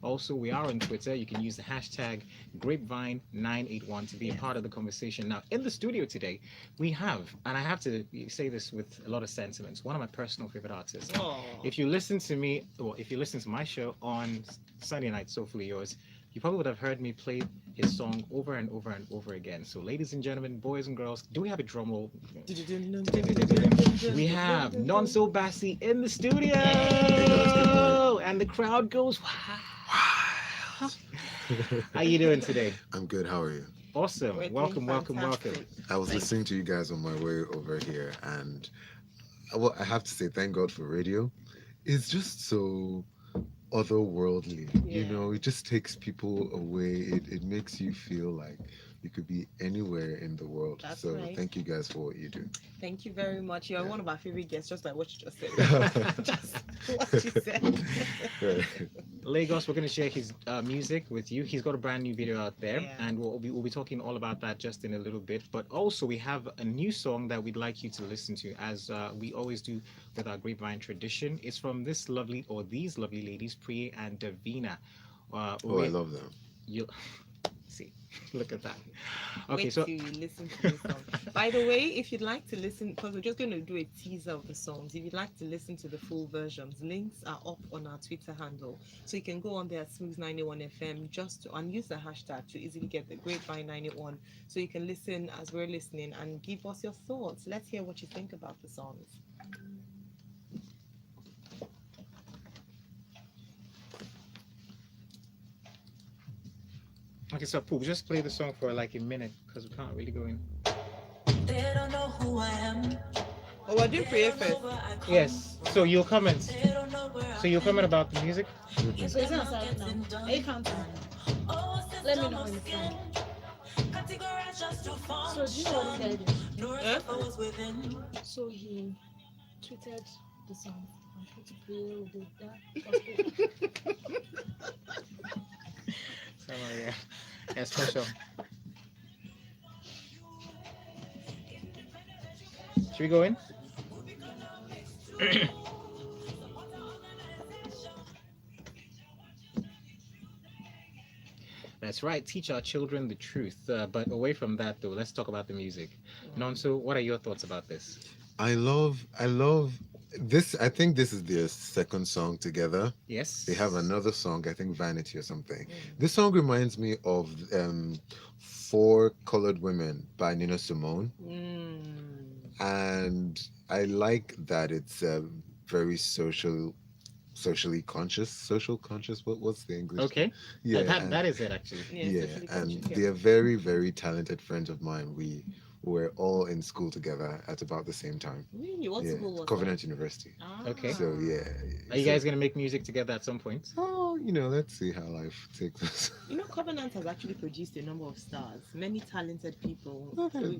Also, we are on Twitter. You can use the hashtag Grapevine981 to be a part of the conversation. Now, in the studio today, we have, and I have to say this with a lot of sentiments, one of my personal favorite artists. Oh. If you listen to me, well, if you listen to my show on Sunday night, Soulfully Yours, you probably would have heard me play his song over and over and over again. So, ladies and gentlemen, boys and girls, do we have a drum roll? We have Nonso Bassi in the studio, Hey guys, good night. and the crowd goes wow. How you doing today? I'm good. How are you? Awesome. We're doing Welcome, welcome, welcome. fantastic. I was Thank listening to you guys on my way over here, and well, I have to say, thank God for radio. It's just so otherworldly. You Yeah. know, it just takes people away. It makes you feel like you could be anywhere in the world. That's So right. thank you guys for what you do. Thank you very much. You're Yeah. one of our favorite guests, just like what you just said. Just what you said. Right. Lagos, we're going to share his music with you. He's got a brand new video out there, Yeah. and we'll be talking all about that just in a little bit. But also, we have a new song that we'd like you to listen to, as we always do with our Grapevine tradition. It's from this lovely, or these lovely ladies, Priya and Davina. Oh, I love them. You see, look at that. Okay, Wait so till you listen to this song. By the way, if you'd like to listen, because we're just going to do a teaser of the songs, if you'd like to listen to the full versions, links are up on our Twitter handle. So you can go on there at Smooth91FM and use the hashtag to easily get the Grapevine 91. So you can listen as we're listening and give us your thoughts. Let's hear what you think about the songs. okay, so Pooh, just play the song for like a minute because we can't really go in. They don't know who I am. Oh, we're doing prayer first. Yes. So you'll comment. They don't know where So you'll comment about the music. So it's not starting now. Are you counting? Let me know when it's done. So do you know what Kayode did? So he tweeted the song. I'm sure to play with that. So yeah, special. Should we go in? That's right. Teach our children the truth. But away from that, though, let's talk about the music. Nonso, what are your thoughts about this? I love this. I think this is their second song together. Yes. They have another song, I think Vanity or something. This song reminds me of Four Colored Women by Nina Simone. And I like that it's very socially conscious. Social conscious. What's the English? Okay. Yeah. That is it, actually. Yeah, Socially and conscious, yeah. they are very, very talented friends of mine. We were all in school together at about the same time. Really? What Yeah, school was Covenant University. that? Okay. So yeah. Are you so- guys going to make music together at some point? Oh, let's see how life takes us. You know, Covenant has actually produced a number of stars, many talented people. Okay.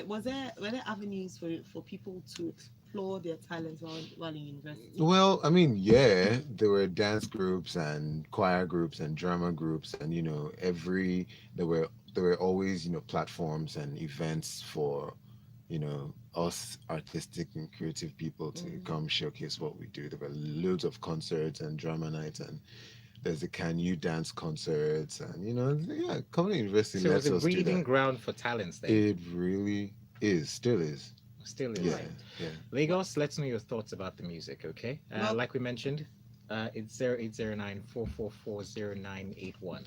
Were there avenues for people to explore their talents while in university? Well, I mean, yeah, there were dance groups and choir groups and drama groups, and there were always platforms and events for us artistic and creative people to come showcase what we do. There were loads of concerts and drama nights, and there's the Can You Dance concerts, and yeah, Covenant University So it lets was a us do breeding that. ground for talents then. It really is, still is. Still is. Yeah, yeah. Lagos, let's know your thoughts about the music, okay? Well- Like we mentioned, it's 0809 444 0981.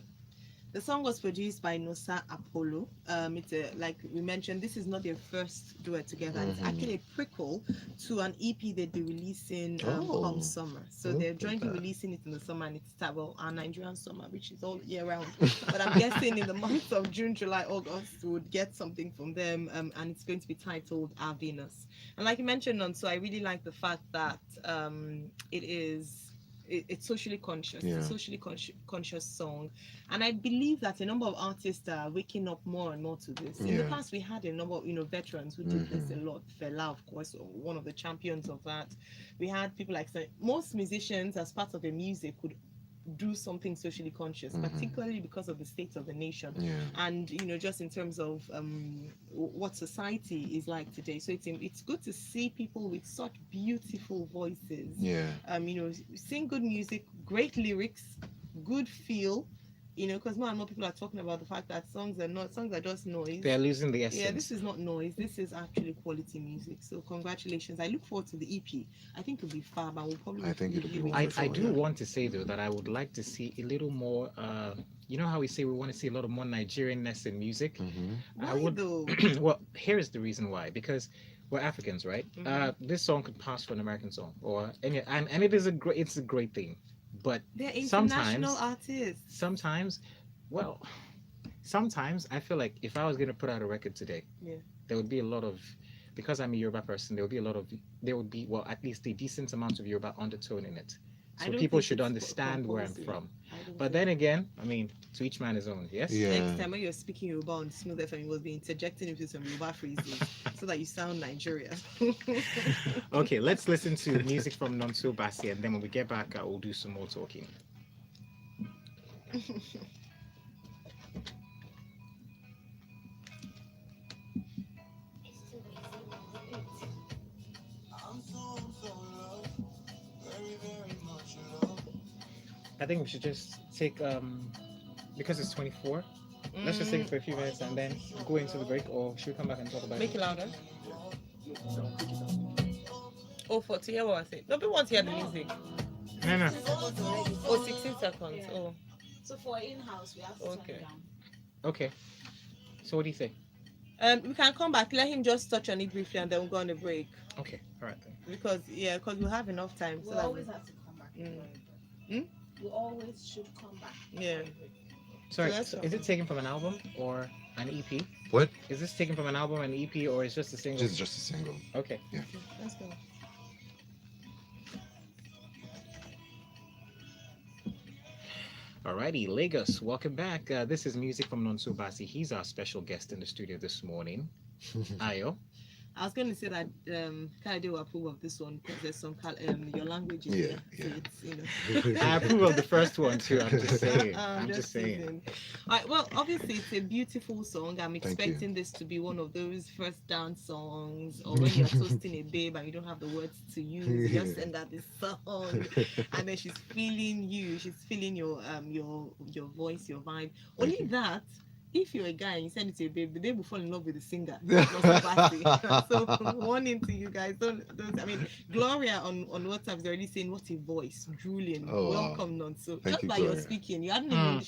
The song was produced by Nosa Apollo. It's like we mentioned, this is not their first duet together. It's actually a prequel to an EP they'll be releasing come summer. So they're look at jointly that. releasing it in the summer, and it's our Nigerian summer, which is all year round. But I'm guessing in the months of June, July, August, we would get something from them, and it's going to be titled Our Venus. And like you mentioned, so I really like the fact that it's socially conscious. Yeah. It's a socially conscious song, and I believe that a number of artists are waking up more and more to this. In the Yeah. past, we had a number of veterans who did this a lot. Fela, of course, one of the champions of that. We had people like most musicians, as part of their music, would do something socially conscious, particularly because of the state of the nation. Yeah. And just in terms of what society is like today. So it's good to see people with such beautiful voices Yeah. sing good music, great lyrics, good feel, because more and more people are talking about the fact that songs are just noise. They're losing the Yeah, essence. this is not noise. This is actually quality music. So congratulations. I look forward to the EP. I think it'll be fab, and we'll probably. I think it'll be review it. I wonderful. do yeah. want to say though that I would like to see a little more. You know how we say we want to see a lot of more Nigerianness in music. I Why would. though? Well, here is the reason why. Because we're Africans, right? This song could pass for an American song, or and it is it's a great thing. But They're international sometimes, artists. well, sometimes I feel like if I was going to put out a record today, Yeah. there would be a lot of, because I'm a Yoruba person, there would be, well, at least a decent amount of Yoruba undertone in it. I So don't people think should it's understand where I'm compulsory. from. I don't But think- then again, I mean, to each man his own, yes? Yeah. Next time when you're speaking Yoruba on Smooth FM, you will be interjecting into some Yoruba phrases so that you sound Nigerian. Okay, let's listen to music from Nonso Bassi, and then when we get back, we'll do some more talking. I think we should just take, because it's 24, let's just take it for a few minutes and then go into the break, or should we come back and talk about Make it it? louder. Oh, for to hear what I say. Nobody wants to hear the music. No. Oh, 16 seconds. Yeah. Oh, So for in-house, we have to turn Okay. it down. Okay. So what do you think? we can come back. Let him just touch on it briefly, and then we'll go on a break. Okay, all right then. Because we'll have enough time. We So that always have to come back. Mm. for a break. We always should come back. Yeah. Sorry, that's so is it taken from an album or an EP? What? Is this taken from an album, an EP, or is just a single? Just a single. Okay. Let's go. Alrighty, Lagos, welcome back. This is music from Nonso Bassi. He's our special guest in the studio this morning. Ayo. I was going to say that Kayode will approve of this one because there's some your language in Yeah, there. So yeah. it's, I approve of the first one too. I'm just saying. I'm just saying. teasing. All right, well, obviously it's a beautiful song. I'm Thank you. expecting this to be one of those first dance songs, or when you're toasting a babe and you don't have the words to use, you just send out this song, and then she's feeling you. She's feeling your voice, your vibe. Only you. that. If you're a guy and you send it to a babe, the babe will fall in love with the singer. Not somebody. So warning to you guys, don't. I mean, Gloria on WhatsApp is already saying, "What a voice, drooling." Oh, wow. Welcome, Nonso. Thank Just you, by your Gloria. speaking, she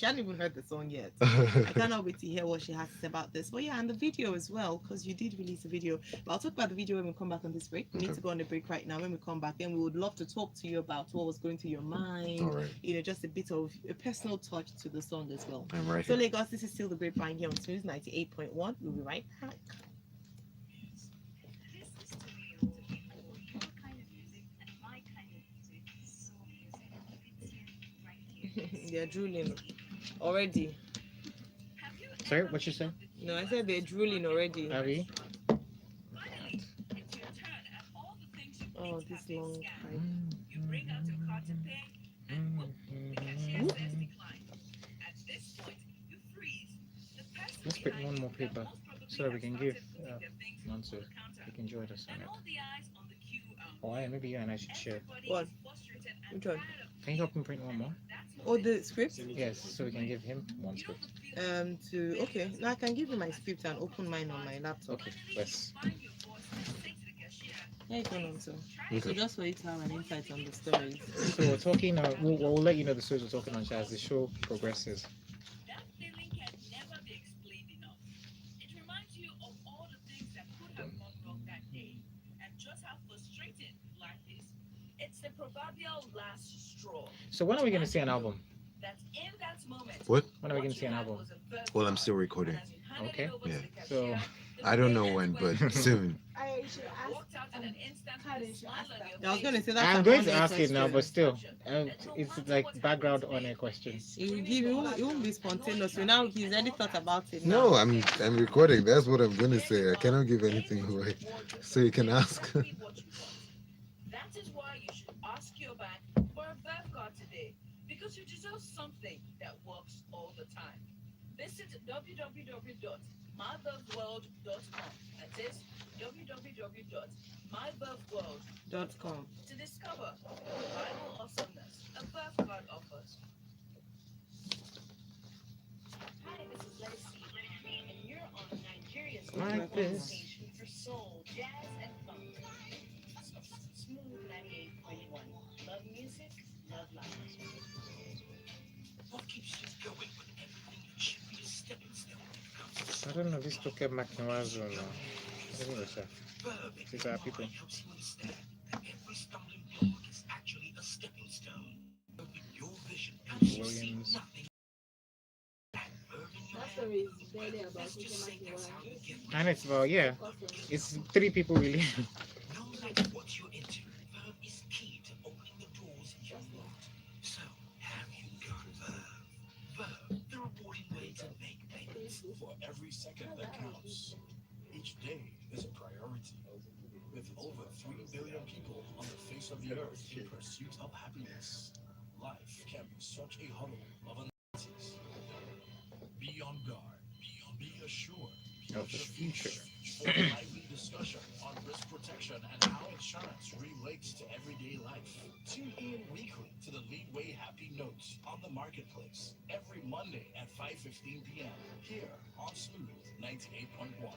hadn't even heard the song yet. I cannot wait to hear what she has to say about this. But yeah, and the video as well, because you did release a video. But I'll talk about the video when we come back on this break. We need Okay. to go on a break right now. When we come back, then we would love to talk to you about what was going through your mind. All right. Just a bit of a personal touch to the song as well. I'm right So here. Lagos, this is still the Grapevine here on Smooth 98.1. We'll be right back. They're drooling already. Sorry, what you say? No, I said they're drooling already. Abby? Oh, this long time. Let's pick one more paper so that we can give Nonso. He can join us on it. Oh, yeah, maybe you and I should share. What? Which one? Can you help him print one more? Oh, the script? Yes, so we can give him one script. Okay. Now I can give you my script and open mine on my laptop. Okay, let's. There you go, Nonso. So Okay. just for you to have an insight on the stories. So we're talking. We'll let you know the stories we're talking on as the show progresses. That feeling can never be explained enough. It reminds you of all the things that could have gone wrong that day and just how frustrating life is. It's the proverbial last straw. So when are we going to see an album? That in that moment, What? When are we going to see an album? Well, I'm still recording. Okay. Yeah. So I don't know when, but soon. I should ask. Walked out in an instant Kayode with a should smile ask on that. your I was going to face. say that. I'm going to ask it now, but still, it's like background on a question. It won't be spontaneous. So now he's already thought about it. Now. No, I'm recording. That's what I'm gonna say. I cannot give anything away. So you can ask. That is why you should ask your bank for a birth card today, because you deserve something that works all the time. Visit www.mybirthworld.com. That is www.mybirthworld.com .com. to discover the Bible awesomeness a birth card offers. like this. Station for soul, jazz, and funk. Smooth 98.1. Love music, love life. What keeps you going when everything you should be a stepping stone? I don't know, this took a makiwazo now. Anyway, sir. These are people. Helps you understand that every stumbling block is actually a stepping stone. With your vision helps you see Williams. nothing. That verb in your That hand. story is barely about Let's just say that's how you get And it's about, yeah, Awesome. it's 3 people really. no matter what you're into. Verb is key to opening the doors you want. So, have you got Verb? Verb, the rewarding way to make payments. For every second that counts, each day is a priority. With over 3 billion people on the face of the earth in pursuit of happiness, life can be such a huddle of uncertainties. Be on guard, be assured Of the future. for a lively discussion on risk protection and how insurance relates to everyday life. Tune in weekly to the Leadway Happy Notes on the Marketplace every Monday at 5:15 p.m. here on Smooth 98.1.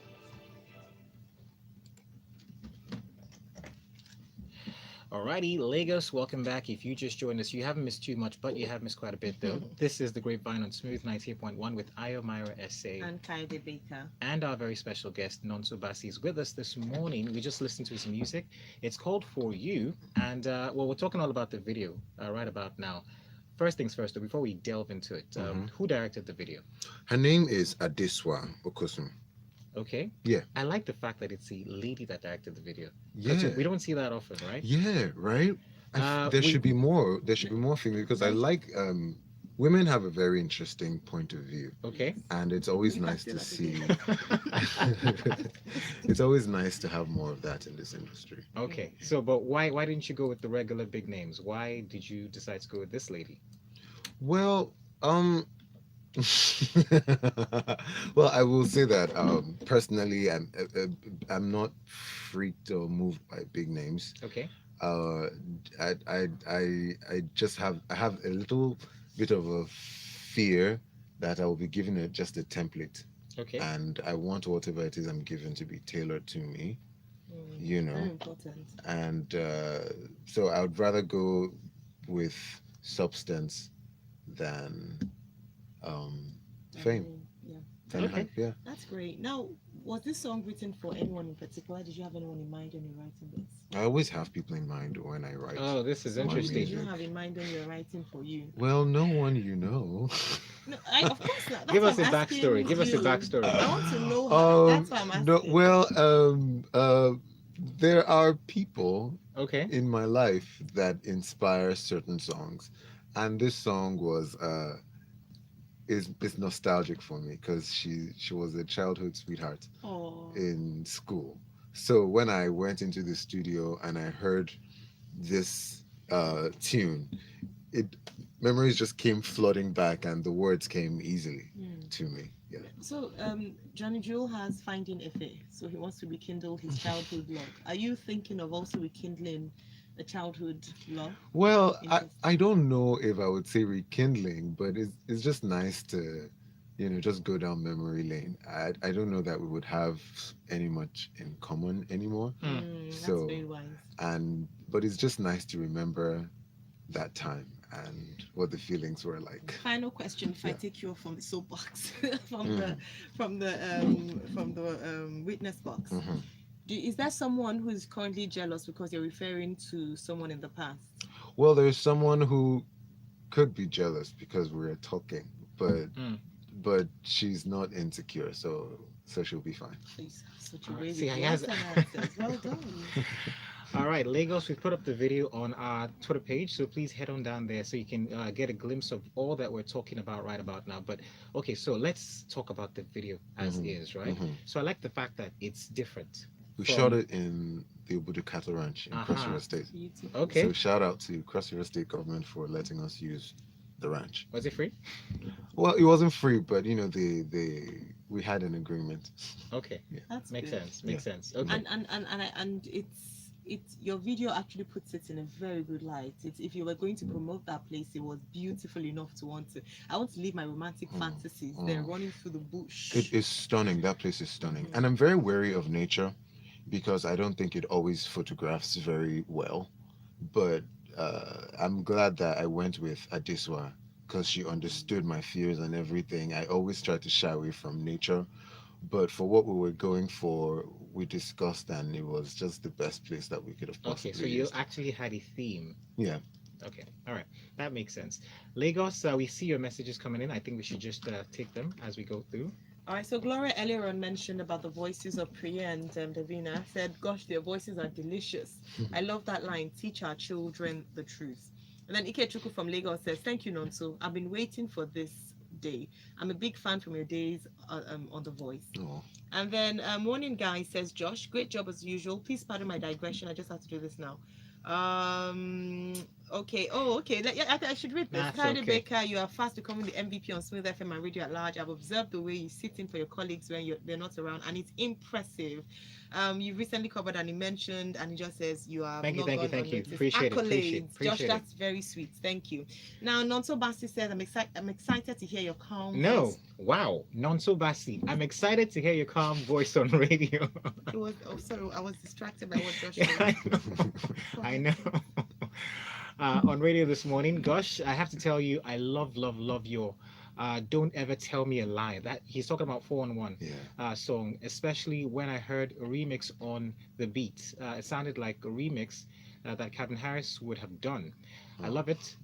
Alrighty, Lagos, welcome back. If you just joined us, you haven't missed too much, but you have missed quite a bit though. This is the Grapevine on Smooth 98.1 with Ayo Myra SA. And Kayode Baker. And our very special guest, Nonso Basi, is with us this morning. We just listened to his music. It's called For You. And well, we're talking all about the video right about now. First things first, though, before we delve into it, who directed the video? Her name is Adeswa Okosum. Okay. Yeah. I like the fact that it's a lady that directed the video. Yeah. We don't see that often, right? Yeah, right? There should be more. There should be more things because I like women have a very interesting point of view. Okay. And it's always nice to see. It's always nice to have more of that in this industry. Okay. So, but why didn't you go with the regular big names? Why did you decide to go with this lady? Well, well, I will say that personally, I'm not freaked or moved by big names. Okay. I just have a little bit of a fear that I will be giving it just a template. Okay. And I want whatever it is I'm given to be tailored to me, you know. Very important. And so I would rather go with substance than fame. Yeah. Than Okay. hype, yeah. That's great. Now, was this song written for anyone in particular? Did you have anyone in mind when you were writing this? I always have people in mind when I write. Oh, this is My Who did interesting. you music. have in mind when you were writing for you? Well, no one you know. No, of course not. That's Give why us a I'm asking backstory. Give us a you. backstory. I want to know how. That's why I'm asking. No, well, there are people Okay. in my life that inspire certain songs, and this song was is nostalgic for me because she was a childhood sweetheart Oh. in school. So when I went into the studio and I heard this tune, memories just came flooding back and the words came easily to me. Yeah. So, Johnny Jewel has Finding Ife, so he wants to rekindle his childhood love. Are you thinking of also rekindling a childhood love? Well, Interest. I don't know if I would say rekindling, but it's just nice to, just go down memory lane. I don't know that we would have any much in common anymore. That's So- very wise. But it's just nice to remember that time and what the feelings were like. Final question: if I Yeah. take you off from the soapbox, from the witness box, Mhm. is there someone who is currently jealous because you're referring to someone in the past? Well, there's someone who could be jealous because we're talking, but Mm. but she's not insecure, so she'll be fine. Please, such a Alright, way see, with I the has- answers. Well done. All right, Lagos, we put up the video on our Twitter page, so please head on down there so you can get a glimpse of all that we're talking about right about now. But okay, so let's talk about the video as Mhm, is, right? mhm. So I like the fact that it's different. We From- shot it in the Obudu Cattle Ranch in Cross Uh-huh. River State. Beautiful. Okay, So shout out to Cross River State government for letting us use the ranch. was it free? Well, it wasn't free, but we had an agreement. Okay, That's makes good. sense. Makes sense. Okay. And it's your video actually puts it in a very good light. It's, if you were going to promote that place, it was beautiful enough to want to. I want to live my romantic fantasies. They're running through the bush. It is stunning. That place is stunning. Mhm. And I'm very wary of nature because I don't think it always photographs very well. But I'm glad that I went with Adeswa because she understood my fears and everything. I always try to shy away from nature, but for what we were going for, we discussed and it was just the best place that we could have Okay, so possibly you used. actually had a theme. Yeah. Okay, all right, that makes sense. Lagos, we see your messages coming in. I think we should just take them as we go through. All right, so Gloria earlier on mentioned about the voices of Priya and Davina. Said, "Gosh, their voices are delicious." I love that line. Teach our children the truth. And then Ike from Lagos says, "Thank you, Nonso. I've been waiting for this day. I'm a big fan from your days on The Voice." Oh, And then Morning Guy says, "Josh, great job as usual. Please pardon my digression. I just have to do this now." Um. Okay. Oh, okay. Yeah, I think I should read this. That's Kayode okay. Baker, you are fast becoming the MVP on Smooth FM and Radio at Large. I've observed the way you sit in for your colleagues when they're not around, and it's impressive. You recently covered and he mentioned, and he just says you are Thank you, not thank you, gone thank you. unnoticed. Appreciate it, Accolades, Josh. appreciate it. That's very sweet. Thank you. Now, Nonso Basti says, I'm excited to hear your calm No, voice." wow, Nonso Basi. I'm excited to hear your calm voice on radio. It was. Oh, sorry, I was distracted by what Josh Yeah, said. I know. On radio this morning, gosh, I have to tell you, I love, love, love your "Don't Ever Tell Me a Lie." That he's talking about 4-on-1 yeah. song, especially when I heard a remix on the beat. It sounded like a remix that Captain Harris would have done. I Oh, love it.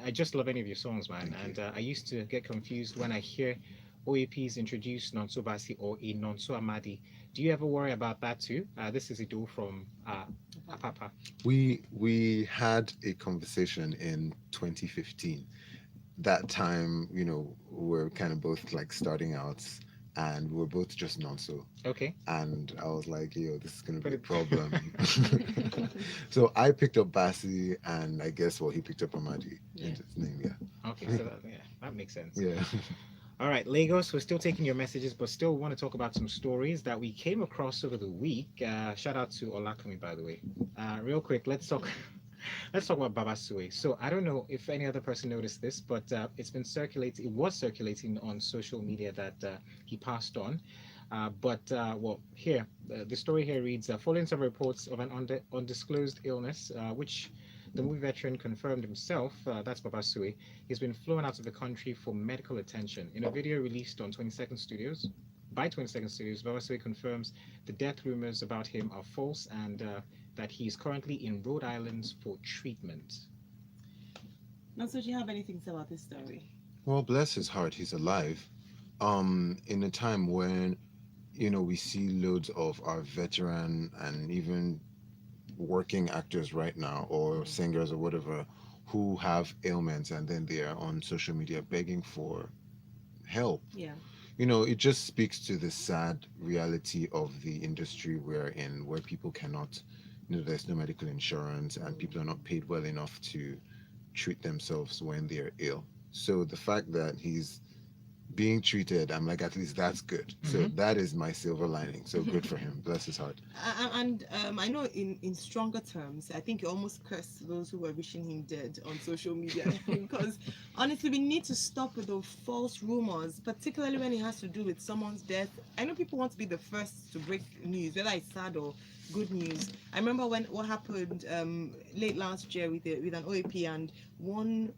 I just love any of your songs, man. thank And you. I used to get confused when I hear OAPs introduce Nonso Basi or a Nonso Amadi. Do you ever worry about that too? This is Ido from Apapa. We had a conversation in 2015. That time, we're kind of both like starting out and we're both just nonso. Okay. And I was like, yo, this is gonna Put be a it. problem. So I picked up Basi and I guess he picked up Amadi Yeah. into his name, yeah. Okay, so that makes sense. Yeah. All right, Lagos, we're still taking your messages, but still want to talk about some stories that we came across over the week. Shout out to Olakumi, by the way. Real quick, let's talk. Let's talk about Babasue. So I don't know if any other person noticed this, but it's been circulating. It was circulating on social media that he passed on. Well, here the story here reads: following some reports of an undisclosed illness, which the movie veteran confirmed himself, that's Babasue, he's been flown out of the country for medical attention. In a video released on 22nd Studios, by 22nd Studios, Babasue confirms the death rumors about him are false and that he is currently in Rhode Island for treatment. Nonso, do you have anything to say about this story? Well, bless his heart, he's alive. In a time when, we see loads of our veteran and even working actors right now or singers or whatever who have ailments and then they are on social media begging for help. Yeah. It just speaks to the sad reality of the industry we're in, where people cannot, there's no medical insurance and people are not paid well enough to treat themselves when they're ill. So the fact that he's being treated, I'm like, at least that's good. So that is my silver lining. So good for him. Bless his heart. And I know in stronger terms, I think you almost cursed those who were wishing him dead on social media because honestly, we need to stop with those false rumors, particularly when it has to do with someone's death. I know people want to be the first to break news, whether it's sad or good news. I remember what happened late last year with an OAP and one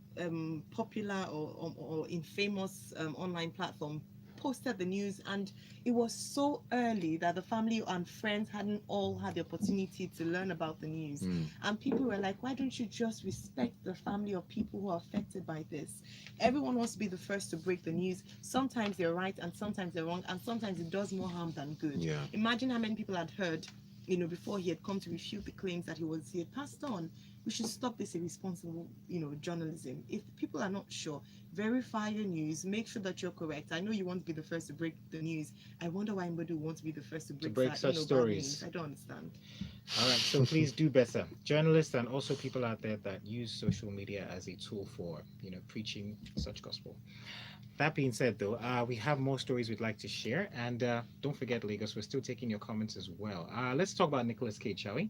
popular or infamous online platform posted the news, and it was so early that the family and friends hadn't all had the opportunity to learn about the news. And people were like, why don't you just respect the family of people who are affected by this? Everyone wants to be the first to break the news. Sometimes they're right and sometimes they're wrong, and sometimes it does more harm than good. Yeah. Imagine how many people had heard, before he had come to refute the claims that he had passed on. We should stop this irresponsible, journalism. If people are not sure, verify your news. Make sure that you're correct. I know you want to be the first to break the news. I wonder why anybody would want to be the first to break such bad stories. news. I don't understand. All right, so please do better. Journalists and also people out there that use social media as a tool for, preaching such gospel. That being said, though, we have more stories we'd like to share, and don't forget, Lagos, we're still taking your comments as well. Let's talk about Nicolas Cage, shall we?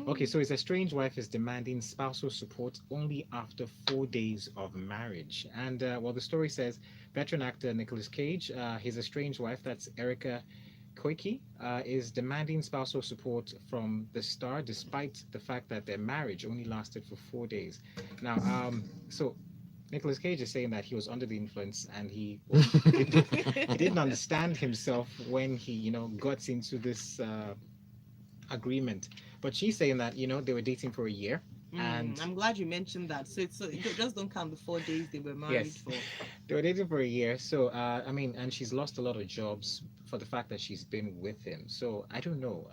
Okay, so his estranged wife is demanding spousal support only after 4 days of marriage, and well, the story says veteran actor Nicolas Cage, his estranged wife, that's Erica Koike, is demanding spousal support from the star, despite the fact that their marriage only lasted for 4 days. Now, so Nicolas Cage is saying that he was under the influence and he didn't understand himself when he, got into this agreement. But she's saying that, they were dating for a year. And I'm glad you mentioned that. So just don't count the 4 days they were married yes, for. they were dating for a year. So, I mean, and she's lost a lot of jobs for the fact that she's been with him. So I don't know.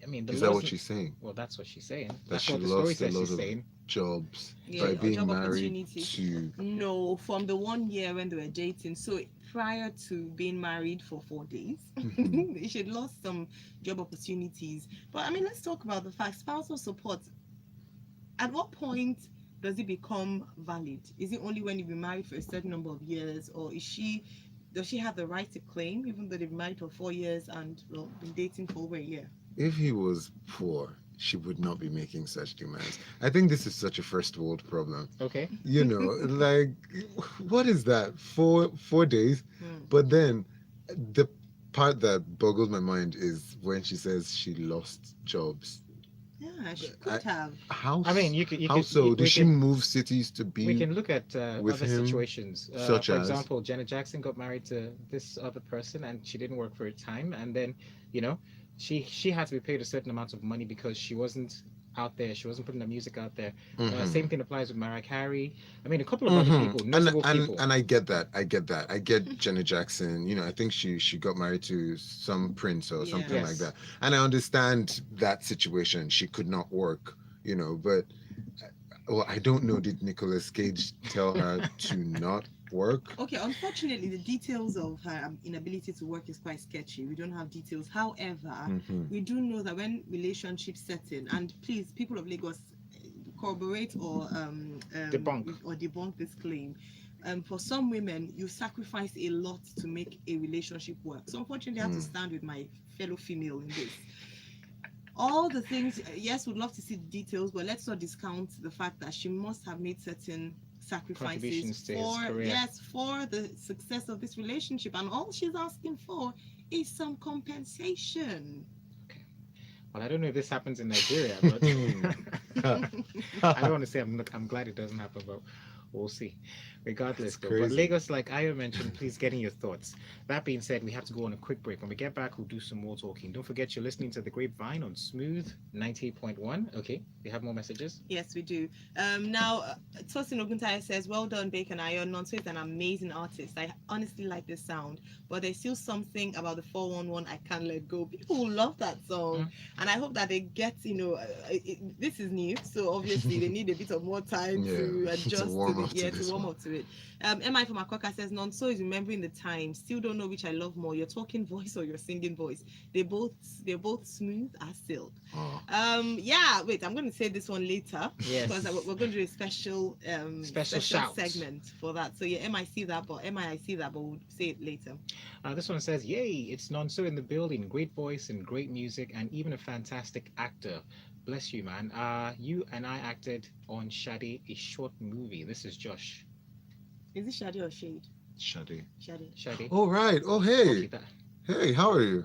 I mean, the Is that laws. what she's saying? Well, that's what she's saying. That That's she what the story lost a says lot she's of saying. jobs Yeah, by or being job married opportunities. to. No, from the 1 year when they were dating. So prior to being married for 4 days, Mhm. she had lost some job opportunities. But I mean, let's talk about the fact spousal support. At what point does it become valid? Is it only when you've been married for a certain number of years, or does she have the right to claim even though they've been married for 4 years and well been dating for over a year? If he was poor, she would not be making such demands. I think this is such a first world problem. Okay. You know, like what is that? Four days? Hmm. But then the part that boggles my mind is when she says she lost jobs. Yeah, she could have. How I mean, you could, you how could, so? you, Did we she can, move cities to we be can look at with other him, situations. such For as? example, Janet Jackson got married to this other person, and she didn't work for a time, and then, you know, she had to be paid a certain amount of money because she wasn't out there. She wasn't putting the music out there. Mhm. Same thing applies with Mariah Carey. I mean, a couple of other Hmm. people, And notable and people. and I get that. I get that. I get Janet Jackson. You know, I think she got married to some prince or Yeah. something like Yes. that. And I understand that situation. She could not work. You know, but well, I don't know. Did Nicolas Cage tell her to not work? Okay, unfortunately, the details of her inability to work is quite sketchy. We don't have details. However, Hmm. we do know that when relationships set in, and please, people of Lagos, corroborate Debunk. or debunk this claim. For some women, you sacrifice a lot to make a relationship work. So unfortunately, I have to Mm. stand with my fellow female in this. All the things, yes, we'd love to see the details, but let's not discount the fact that she must have made certain sacrifices Contributions to his for career. yes for the success of this relationship, and all she's asking for is some compensation. Well, I don't know if this happens in Nigeria, but I don't want to say I'm glad it doesn't happen, but we'll see. Regardless, It's though. But crazy. Lagos, like I mentioned, please get in your thoughts. That being said, we have to go on a quick break. When we get back, we'll do some more talking. Don't forget you're listening to the Grapevine on Smooth 98.1. Okay, we have more messages. Yes, we do. Now, Tosin Oguntaya says, "Well done, Bacon Iron. Nonso is an amazing artist. I honestly like this sound, but there's still something about the 411 I can't let go. People love that song, and I hope that they get, this is new, so obviously they need a bit of more time Yeah, to to adjust to warm the up to to this warm one. up to it. MI from Akwaka says, Nonso is remembering the time. Still don't know which I love more, your talking voice or your singing voice. They're both smooth as silk. Oh. Yeah, wait, I'm going to say this one later Yes. because we're going to do a special Special shout. segment for that. So yeah, MI see that, but we'll say it later. This one says, "Yay! It's Nonso in the building. Great voice and great music, and even a fantastic actor. Bless you, man. You and I acted on Shadi, a short movie. This is Josh. Is it Shadi or Shade? Shadi. Shadi. Shadi. Oh right. Oh I'll hey. keep that. Hey, how are you?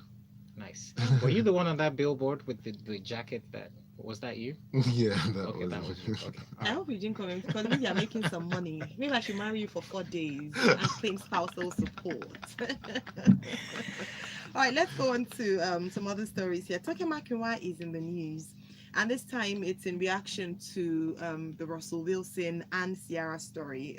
Nice. Were you the one on that billboard with the jacket? That was that you? Yeah, that Okay, was. that was you. Okay. I hope you didn't comment because maybe you're making some money. Maybe I should marry you for 4 days and claim spousal support. All right, let's go on to some other stories here. Toke Makinwa is in the news, and this time it's in reaction to the Russell Wilson and Ciara story.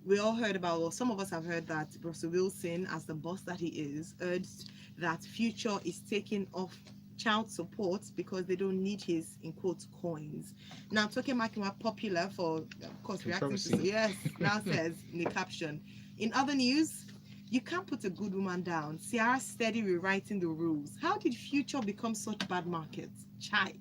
We all heard about, or some of us have heard that Russell Wilson, as the boss that he is, urged that Future is taking off child support because they don't need his in quotes coins. Now Toke Makinwa, popular for of course reacting to Controversy. yes, now says in the caption. In other news, you can't put a good woman down. Ciara steady rewriting the rules. How did Future become such bad markets? Chai.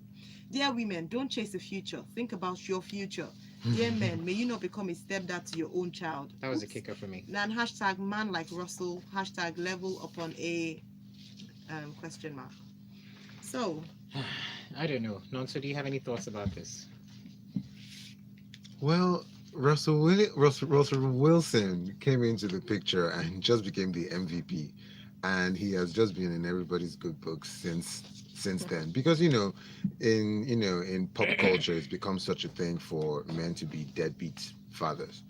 Dear women, don't chase the future. Think about your future. Dear men, may you not become a stepdad to your own child. That was a Oops. kicker for me. Then hashtag man like Russell, hashtag level upon a question mark. So, I don't know. Nonso, do you have any thoughts about this? Well, Russell Wilson came into the picture and just became the MVP, and he has just been in everybody's good books since then. Because in pop culture, it's become such a thing for men to be deadbeat fathers,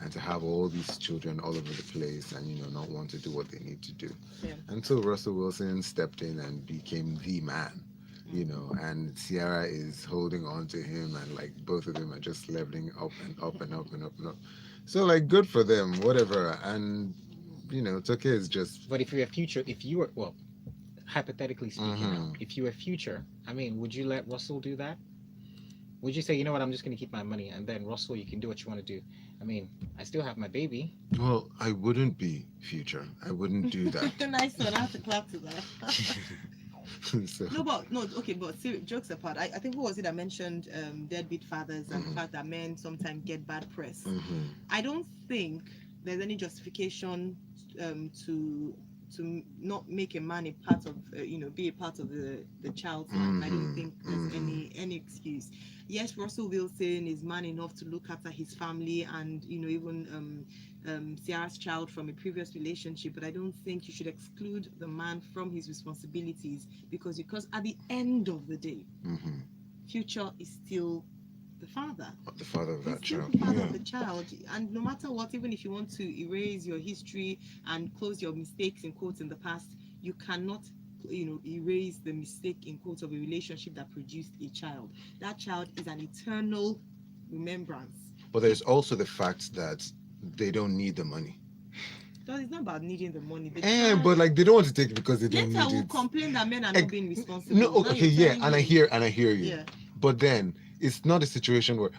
and to have all these children all over the place, and not want to do what they need to do. Yeah. And so Russell Wilson stepped in and became the man. And Sierra is holding on to him, and like both of them are just leveling up and up and up and up and up. So like, good for them, whatever. And it's okay. It's just. But if you were, well, hypothetically speaking, now, if you were future, I mean, would you let Russell do that? Would you say, you know what, I'm just going to keep my money, and then Russell, you can do what you want to do? I mean, I still have my baby. Well, I wouldn't be future. I wouldn't do that. Nice one. I have to clap to that. So. Okay, but jokes apart, I think who was it that mentioned deadbeat fathers and the fact that men sometimes get bad press. I don't think there's any justification to not make a man a part of be a part of the child's life. I don't think there's any excuse. Yes, Russell Wilson is man enough to look after his family and even Sierra's child from a previous relationship, but I don't think you should exclude the man from his responsibilities because at the end of the day, Future is still the father. The father of that child. The father of the child, and no matter what, even if you want to erase your history and close your mistakes in quotes in the past, you cannot erase the mistake in quotes of a relationship that produced a child. That child is an eternal remembrance. But there's also the fact that they don't need the money. So it's not about needing the money. But like they don't want to take it because they don't need it. Later we'll complain that men are not being responsible. No, okay, yeah, and I hear you. Yeah. But then it's not a situation where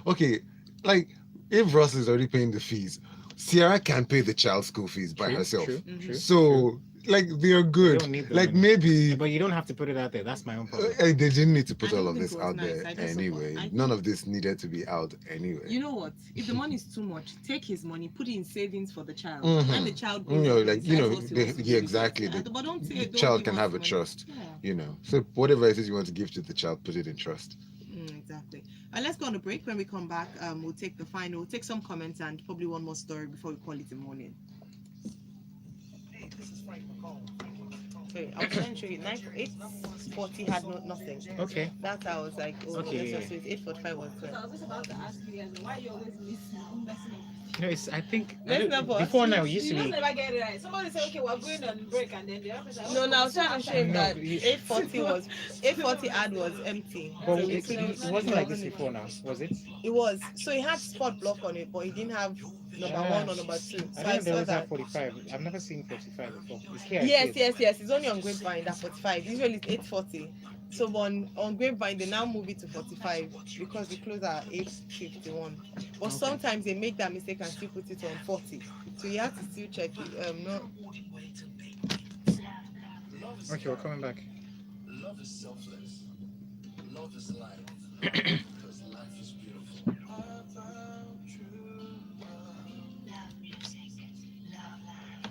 like if Ross is already paying the fees, Sierra can pay the child's school fees by herself. True. So like they are good. They don't need the like money. maybe. But you don't have to put it out there. That's my own problem. They didn't need to put I all don't of think this it was out nice. there I just anyway. support- I None of this needed to be out anyway. You know what? If the money is too much, take his money, put it in savings for the child. Mhm. When the child You grows know, up, like, he decides what he wants to do with exactly. it. The But don't say, don't child give can us have a money. trust. Yeah. So whatever it is you want to give to the child, put it in trust. Exactly. Let's go on a break. When we come back, we'll take some comments and probably one more story before we call it a morning. Hey, this is Frank McCall. Okay, I was trying to show you 8:40 had nothing. Okay. That's how I was like, oh, Okay, let's just wait. 8:45 was So I was just about to ask you guys why you always messing up. I think Let's not pause. before now it used You to just be. never get it right. Somebody say, okay, we're going on break, and then the other person. No, now I was trying to show him No, that you- 8:40 ad was empty. But So we it couldn't- wasn't like this before now, was it? It was. So he had spot block on it, but he didn't have number one or number two. So I I think they saw always have that. 45. I've never seen 45 before. It's here. Yes. It's only on Grapevine that 45. Usually it's 8:40. So on Grapevine they now move it to 45 because we close at 8:51. But Okay. sometimes they make that mistake and still put it on 40. So you have to still check it. No. Okay, we're coming back. Love is selfless. Love is life. Because life is beautiful. I found true love.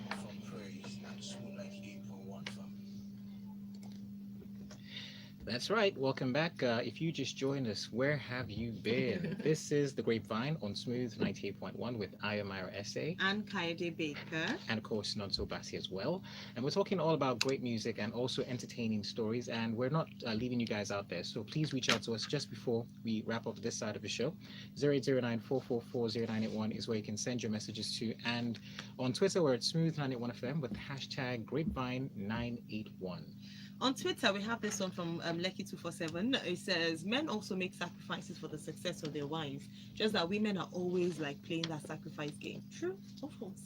From praise and swoop like 8.1 from. That's right. Welcome back. If you just joined us, where have you been? This is the Grapevine on Smooth 98.1 with Ayomira SA And Kayode Baker. and of course Nonso Bassi as well. And we're talking all about great music and also entertaining stories. And we're not leaving you guys out there. So please reach out to us just before we wrap up this side of the show. 0809-444-0981 is where you can send your messages to. And on Twitter, we're at Smooth981FM with hashtag Grapevine981. On Twitter, we have this one from Lecky247. It says, men also make sacrifices for the success of their wives. Just that women are always like playing that sacrifice game. True, of course.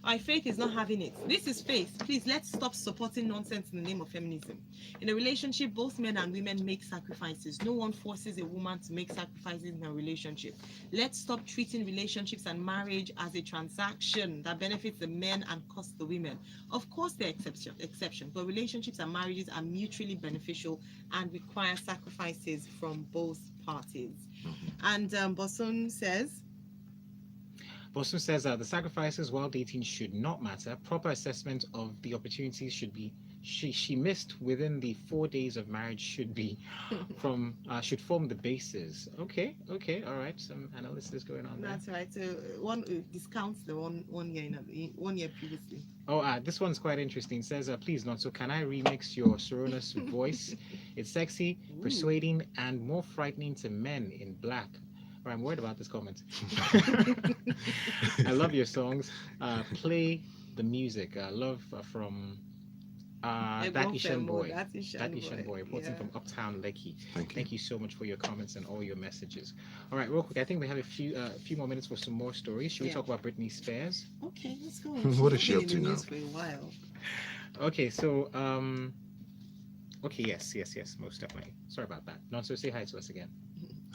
Our faith is not having it. This is faith. Please, let's stop supporting nonsense in the name of feminism. In a relationship, both men and women make sacrifices. No one forces a woman to make sacrifices in a relationship. Let's stop treating relationships and marriage as a transaction that benefits the men and costs the women. Of course, there are exceptions, but relationships and marriages are mutually beneficial and require sacrifices from both parties. And Bosun says, Boston says the sacrifices while dating should not matter. Proper assessment of the opportunities should be she missed within the 4 days of marriage should be from should form the basis. Okay, all right. Some analysis going on there. that's right. So one discounts the 1 year in 1 year previously. Oh, this one's quite interesting. It says, please, Nonso, can I remix your Sorona's voice? It's sexy, persuading, and more frightening to men in black. Or I'm worried about this comment. I love your songs. Play the music. Love from that Ishan boy. That Ishan boy, reporting from Uptown Lekki. Thank You so much for your comments and all your messages. All right, real quick, I think we have a few more minutes for some more stories. Should we talk about Britney Spears? Okay, let's go. What is she up She's to been in the now? news for a while. Okay, so okay, yes, most definitely. Sorry about that. Nonso, say hi to us again.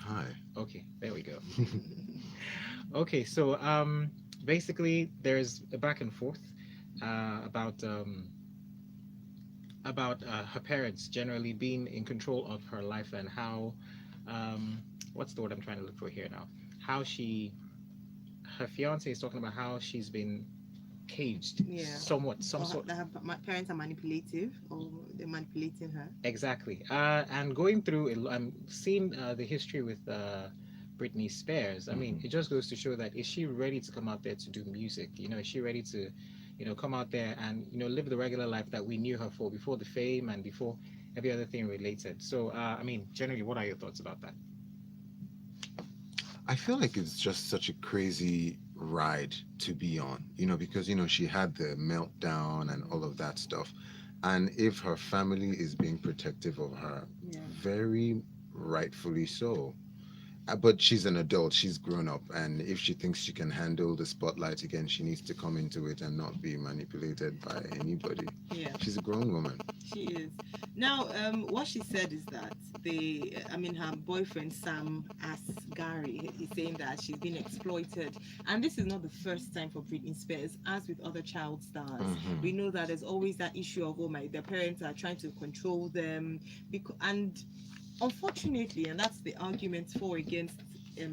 Hi. Okay, there we go. Okay, so basically there's a back and forth about her parents generally being in control of her life and how what's the word I'm trying to look for here now? How her fiance is talking about how she's been caged, some sort. My parents are manipulative, or they're manipulating her. Exactly. And going through, I'm seeing the history with Britney Spears. I mean, it just goes to show that is she ready to come out there to do music? You know, is she ready to, come out there and live the regular life that we knew her for before the fame and before every other thing related? So, I mean, generally, what are your thoughts about that? I feel like it's just such a crazy ride to be on, because, she had the meltdown and all of that stuff. And if her family is being protective of her, very rightfully so. But she's an adult, she's grown up. And if she thinks she can handle the spotlight again, she needs to come into it and not be manipulated by anybody. Yeah. She's a grown woman. She is. Now, what she said is that her boyfriend Sam Asghari is saying that she's been exploited, and this is not the first time for Britney Spears. As with other child stars, we know that there's always that issue of their parents are trying to control them, and unfortunately, and that's the argument for against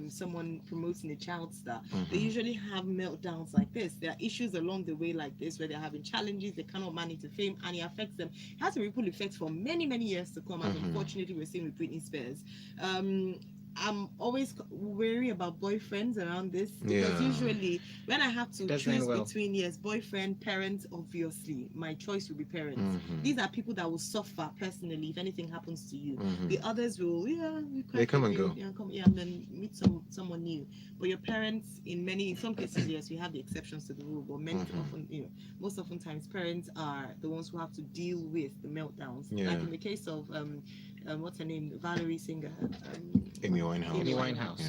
someone promoting a child star, they usually have meltdowns like this. There are issues along the way like this where they're having challenges, they cannot manage the fame, and it affects them. It has a ripple effect for many, many years to come, as unfortunately we're seeing with Britney Spears. I'm always wary about boyfriends around this, because usually when I have to choose between boyfriend, parent, obviously my choice will be parents. These are people that will suffer personally if anything happens to you. The others will they come and go, and then meet someone new. But your parents, in some cases, yes, we have the exceptions to the rule, but many often, most oftentimes parents are the ones who have to deal with the meltdowns. Like in the case of what's her name, Valerie singer, Amy Winehouse. Yeah.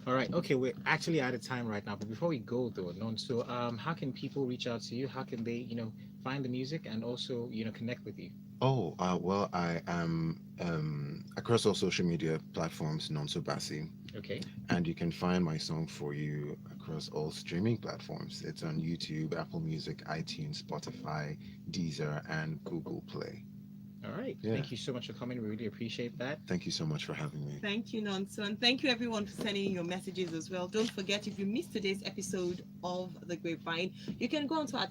All right. Okay, we're actually out of time right now. But before we go, though, Nonso, how can people reach out to you? How can they, find the music and also, connect with you? Oh, well, I am across all social media platforms, Nonso Bassi. Okay. And you can find my song For You across all streaming platforms. It's on YouTube, Apple Music, iTunes, Spotify, Deezer, and Google Play. All right. Yeah. Thank you so much for coming. We really appreciate that. Thank you so much for having me. Thank you, Nonso. And thank you, everyone, for sending in your messages as well. Don't forget, if you missed today's episode of The Grapevine, you can go onto our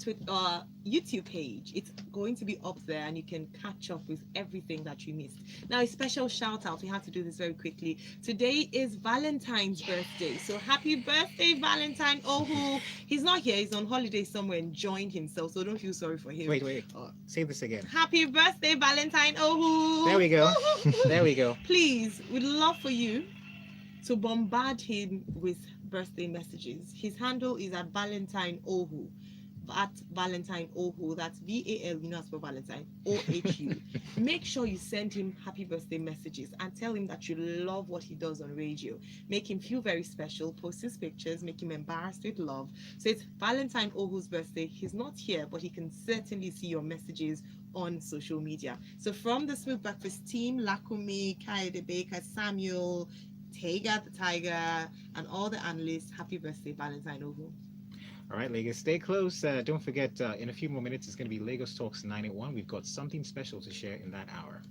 YouTube page. It's going to be up there, and you can catch up with everything that you missed. Now, a special shout out. We have to do this very quickly. Today is Valentine's birthday. So happy birthday, Valentine Ohu. He's not here. He's on holiday somewhere enjoying himself. So don't feel sorry for him. Wait. Say this again. Happy birthday, Valentine Ohu. There we go. There we go. Please, we'd love for you to bombard him with birthday messages. His handle is at Valentine Ohu. at Valentine Ohu. That's VAL, you know, as for Valentine, OHU. Make sure you send him happy birthday messages and tell him that you love what he does on radio. Make him feel very special. Post his pictures, make him embarrassed with love. So it's Valentine Ohu's birthday. He's not here, but he can certainly see your messages on social media. So from the Smooth Breakfast team, Lakumi, Kayode Baker, Samuel, Tega the Tiger, and all the analysts, happy birthday, Valentine Ohu. All right, Lagos, stay close. Don't forget, in a few more minutes, it's going to be Lagos Talks 981. We've got something special to share in that hour.